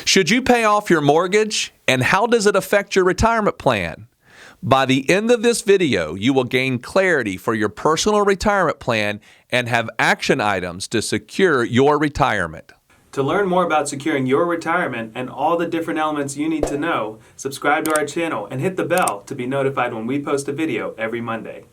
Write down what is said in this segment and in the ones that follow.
Should you pay off your mortgage, and how does it affect your retirement plan? By the end of this video, you will gain clarity for your personal retirement plan and have action items to secure your retirement. To learn more about securing your retirement and all the different elements you need to know, subscribe to our channel and hit the bell to be notified when we post a video every Monday.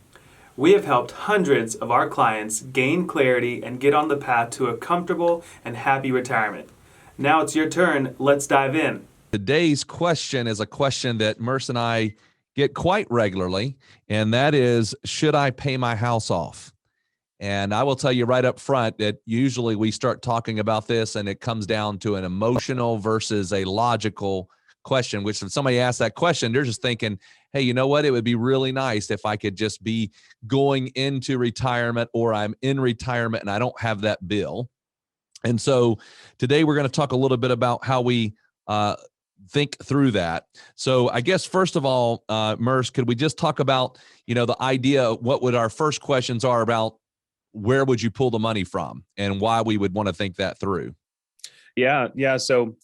We have helped hundreds of our clients gain clarity and get on the path to a comfortable and happy retirement. Now it's your turn. Let's dive in. Today's question is a question that Merce and I get quite regularly, and that is, should I pay my house off? And I will tell you right up front that usually we start talking about this and it comes down to an emotional versus a logical question, which if somebody asks that question, they're just thinking, hey, you know what? It would be really nice if I could just be going into retirement, or I'm in retirement and I don't have that bill. And so today we're going to talk a little bit about how we think through that. So I guess first of all, Merce, could we just talk about, the idea of what would our first questions are about where would you pull the money from and why we would want to think that through? Yeah. So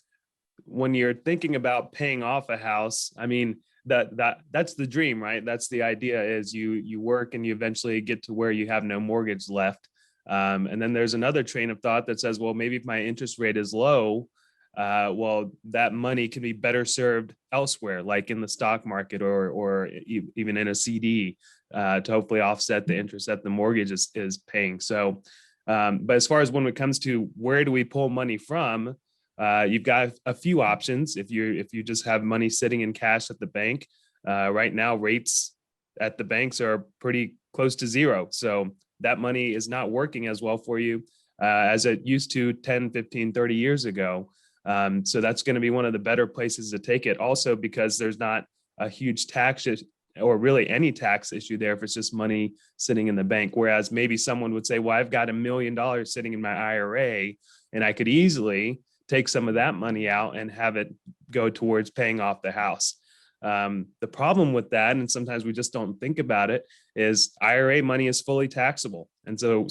when you're thinking about paying off a house, I mean, that's the dream, right? That's the idea, is you work and you eventually get to where you have no mortgage left. And then there's another train of thought that says, well, maybe if my interest rate is low, well, that money can be better served elsewhere, like in the stock market or even in a CD, to hopefully offset the interest that the mortgage is paying. So, but as far as when it comes to where do we pull money from, you've got a few options. If you just have money sitting in cash at the bank, right now rates at the banks are pretty close to zero. So that money is not working as well for you as it used to 10, 15, 30 years ago. So that's going to be one of the better places to take it. Also, because there's not a huge tax or really any tax issue there if it's just money sitting in the bank. Whereas maybe someone would say, well, I've got $1 million sitting in my IRA and I could easily take some of that money out and have it go towards paying off the house. The problem with that, and sometimes we just don't think about it, is IRA money is fully taxable. And so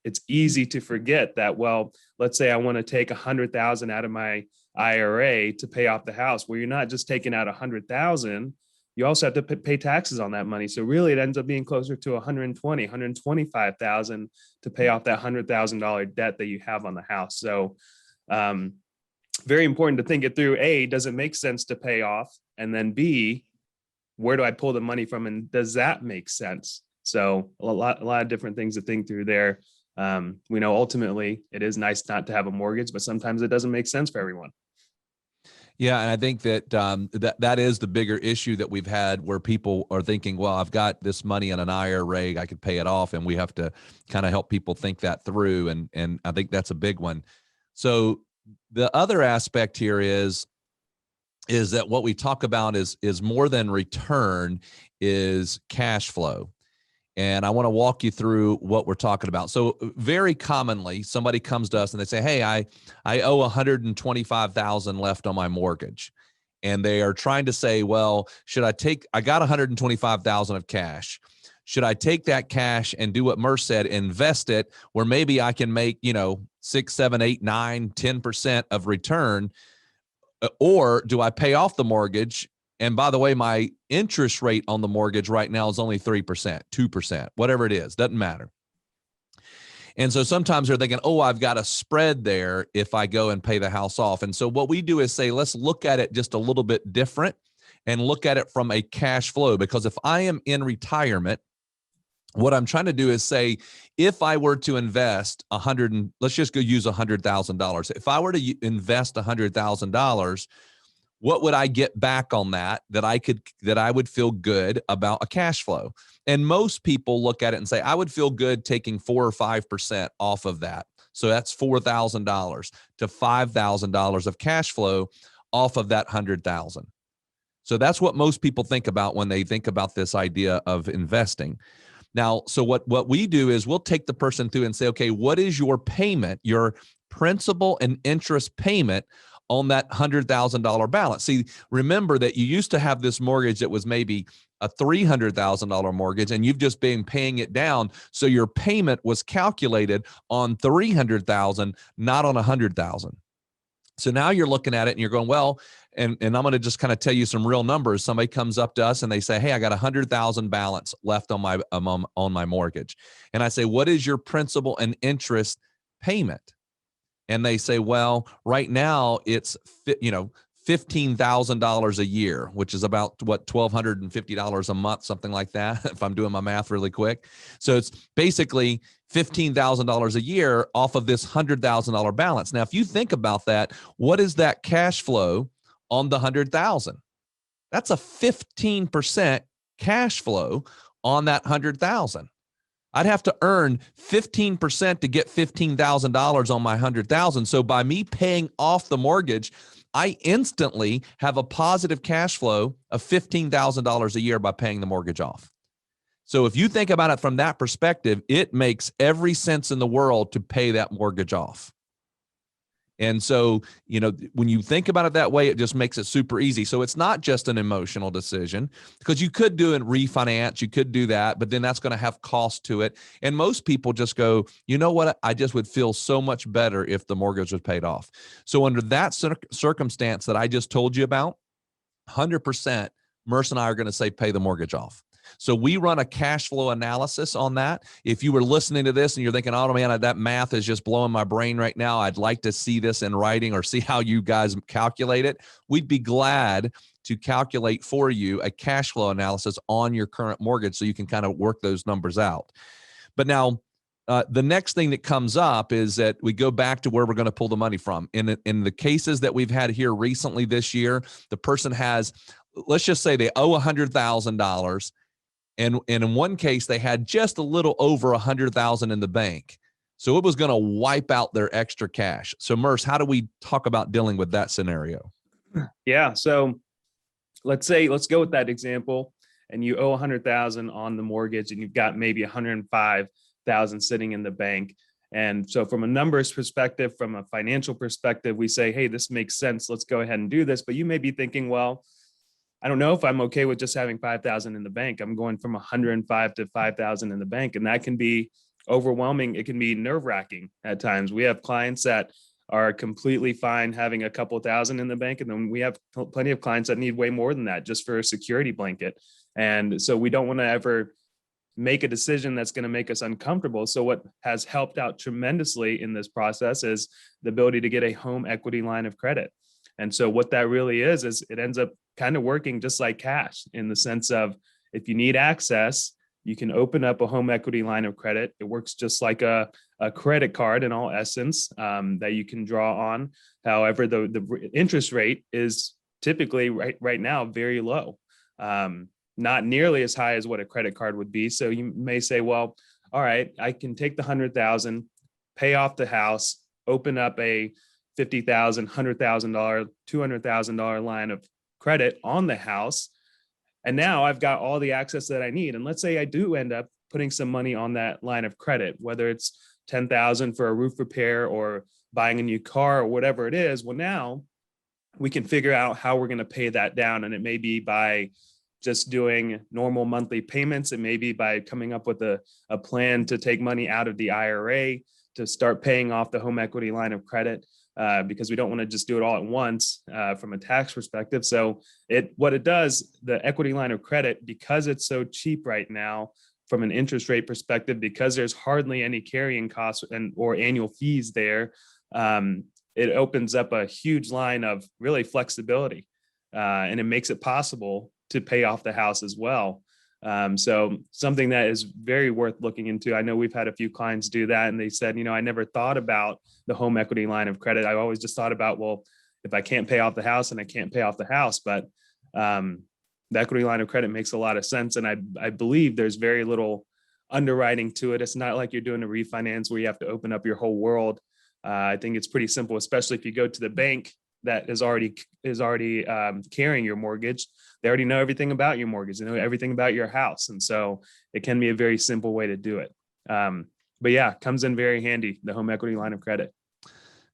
it's easy to forget that, well, let's say I want to take 100,000 out of my IRA to pay off the house. Well, you're not just taking out 100,000, you also have to pay taxes on that money. So really it ends up being closer to 125,000 to pay off that $100,000 debt that you have on the house. So, very important to think it through. A, does it make sense to pay off? And then B, where do I pull the money from? And does that make sense? So a lot of different things to think through there. We know ultimately it is nice not to have a mortgage, but sometimes it doesn't make sense for everyone. Yeah, and I think that that is the bigger issue that we've had, where people are thinking, well, I've got this money in an IRA, I could pay it off, and we have to kind of help people think that through, and I think that's a big one. So the other aspect here is that what we talk about is more than return, is cash flow. And I want to walk you through what we're talking about. So very commonly, somebody comes to us and they say, hey, I owe $125,000 left on my mortgage. And they are trying to say, well, I got $125,000 of cash. Should I take that cash and do what Merce said, invest it where maybe I can make, 6, 7, 8, 9, 10% of return? Or do I pay off the mortgage? And by the way, my interest rate on the mortgage right now is only 3%, 2%, whatever it is, doesn't matter. And so sometimes they're thinking, oh, I've got a spread there if I go and pay the house off. And so what we do is say, let's look at it just a little bit different and look at it from a cash flow. Because if I am in retirement, what I'm trying to do is say, if I were to invest let's just go use $100,000. If I were to invest $100,000, what would I get back on that I would feel good about a cash flow? And most people look at it and say, I would feel good taking 4 or 5% off of that. So that's $4,000 to $5,000 of cash flow off of that 100,000. So that's what most people think about when they think about this idea of investing. Now, so what we do is we'll take the person through and say, okay, what is your payment, your principal and interest payment on that $100,000 balance? See, remember that you used to have this mortgage that was maybe a $300,000 mortgage, and you've just been paying it down. So your payment was calculated on $300,000, not on $100,000. So now you're looking at it and you're going, well, and I'm going to just kind of tell you some real numbers. Somebody comes up to us and they say, hey, I got 100,000 balance left on my mortgage. And I say, what is your principal and interest payment? And they say, well, right now it's, $15,000 a year, which is about what, $1,250 a month, something like that, if I'm doing my math really quick. So it's basically $15,000 a year off of this $100,000 balance. Now, if you think about that, what is that cash flow on the 100,000? That's a 15% cash flow on that 100,000. I'd have to earn 15% to get $15,000 on my 100,000. So by me paying off the mortgage, I instantly have a positive cash flow of $15,000 a year by paying the mortgage off. So if you think about it from that perspective, it makes every sense in the world to pay that mortgage off. And so, when you think about it that way, it just makes it super easy. So it's not just an emotional decision, because you could do a refinance, you could do that, but then that's going to have cost to it. And most people just go, you know what? I just would feel so much better if the mortgage was paid off. So under that circumstance that I just told you about, 100%, Merce and I are going to say, pay the mortgage off. So we run a cash flow analysis on that. If you were listening to this and you're thinking, oh man, that math is just blowing my brain right now, I'd like to see this in writing or see how you guys calculate it, we'd be glad to calculate for you a cash flow analysis on your current mortgage so you can kind of work those numbers out. But now, the next thing that comes up is that we go back to where we're going to pull the money from. In the cases that we've had here recently this year, the person has, let's just say they owe $100,000. And in one case, they had just a little over 100,000 in the bank. So it was going to wipe out their extra cash. So Merce, how do we talk about dealing with that scenario? Yeah. So let's go with that example, and you owe 100,000 on the mortgage and you've got maybe 105,000 sitting in the bank. And so from a numbers perspective, from a financial perspective, we say, hey, this makes sense. Let's go ahead and do this. But you may be thinking, well, I don't know if I'm okay with just having 5,000 in the bank. I'm going from 105 to 5,000 in the bank, and that can be overwhelming. It can be nerve-wracking at times. We have clients that are completely fine having a couple thousand in the bank, and then we have plenty of clients that need way more than that just for a security blanket. And so we don't want to ever make a decision that's going to make us uncomfortable. So what has helped out tremendously in this process is the ability to get a home equity line of credit. And so what that really is it ends up kind of working just like cash, in the sense of, if you need access, you can open up a home equity line of credit. It works just like a credit card in all essence, that you can draw on. However, the interest rate is typically right now very low, not nearly as high as what a credit card would be. So you may say, well, all right, I can take the 100,000, pay off the house, open up a $50,000, $100,000, $200,000 line of credit on the house. And now I've got all the access that I need. And let's say I do end up putting some money on that line of credit, whether it's 10,000 for a roof repair or buying a new car or whatever it is. Well, now we can figure out how we're going to pay that down. And it may be by just doing normal monthly payments. It may be by coming up with a plan to take money out of the IRA to start paying off the home equity line of credit. Because we don't want to just do it all at once from a tax perspective. So what it does, the equity line of credit, because it's so cheap right now from an interest rate perspective, because there's hardly any carrying costs or annual fees there, it opens up a huge line of really flexibility, and it makes it possible to pay off the house as well. So something that is very worth looking into. I know we've had a few clients do that, and they said, I never thought about the home equity line of credit. I always just thought about, well, if I can't pay off the house, and I can't pay off the house, but the equity line of credit makes a lot of sense. And I believe there's very little underwriting to it. It's not like you're doing a refinance where you have to open up your whole world. I think it's pretty simple, especially if you go to the bank that is already carrying your mortgage. They already know everything about your mortgage. They know everything about your house. And so it can be a very simple way to do it. But yeah, comes in very handy, the home equity line of credit.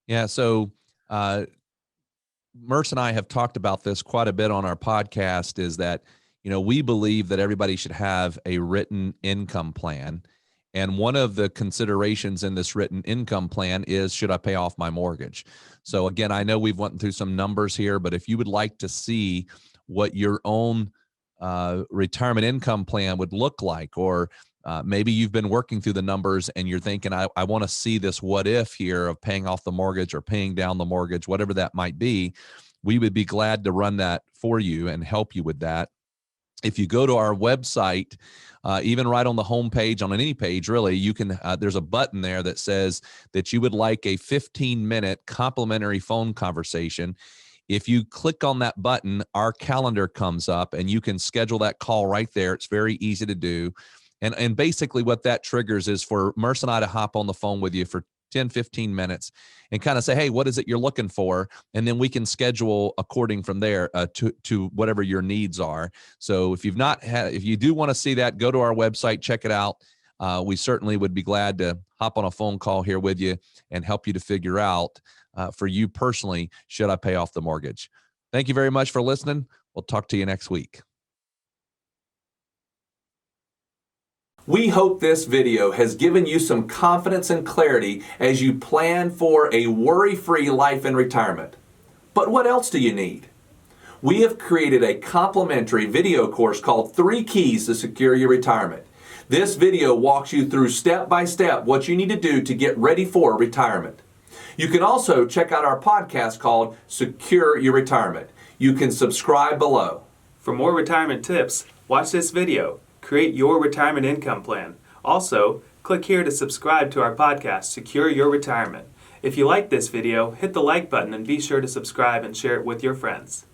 Yeah. So Merce and I have talked about this quite a bit on our podcast, is that, we believe that everybody should have a written income plan. And one of the considerations in this written income plan is, should I pay off my mortgage? So again, I know we've went through some numbers here, but if you would like to see what your own retirement income plan would look like, or maybe you've been working through the numbers and you're thinking, I want to see this what if here of paying off the mortgage or paying down the mortgage, whatever that might be, we would be glad to run that for you and help you with that. If you go to our website, even right on the home page, on any page really, you can, there's a button there that says that you would like a 15-minute complimentary phone conversation. If you click on that button, our calendar comes up and you can schedule that call right there. It's very easy to do. And basically what that triggers is for Merce and I to hop on the phone with you for 10, 15 minutes and kind of say, hey, what is it you're looking for? And then we can schedule according from there to whatever your needs are. So if if you do want to see that, go to our website, check it out. We certainly would be glad to hop on a phone call here with you and help you to figure out for you personally, should I pay off the mortgage? Thank you very much for listening. We'll talk to you next week. We hope this video has given you some confidence and clarity as you plan for a worry-free life in retirement. But what else do you need? We have created a complimentary video course called 3 Keys to Secure Your Retirement. This video walks you through step by step what you need to do to get ready for retirement. You can also check out our podcast called Secure Your Retirement. You can subscribe below. For more retirement tips, watch this video. Create your retirement income plan. Also, click here to subscribe to our podcast, Secure Your Retirement. If you like this video, hit the like button and be sure to subscribe and share it with your friends.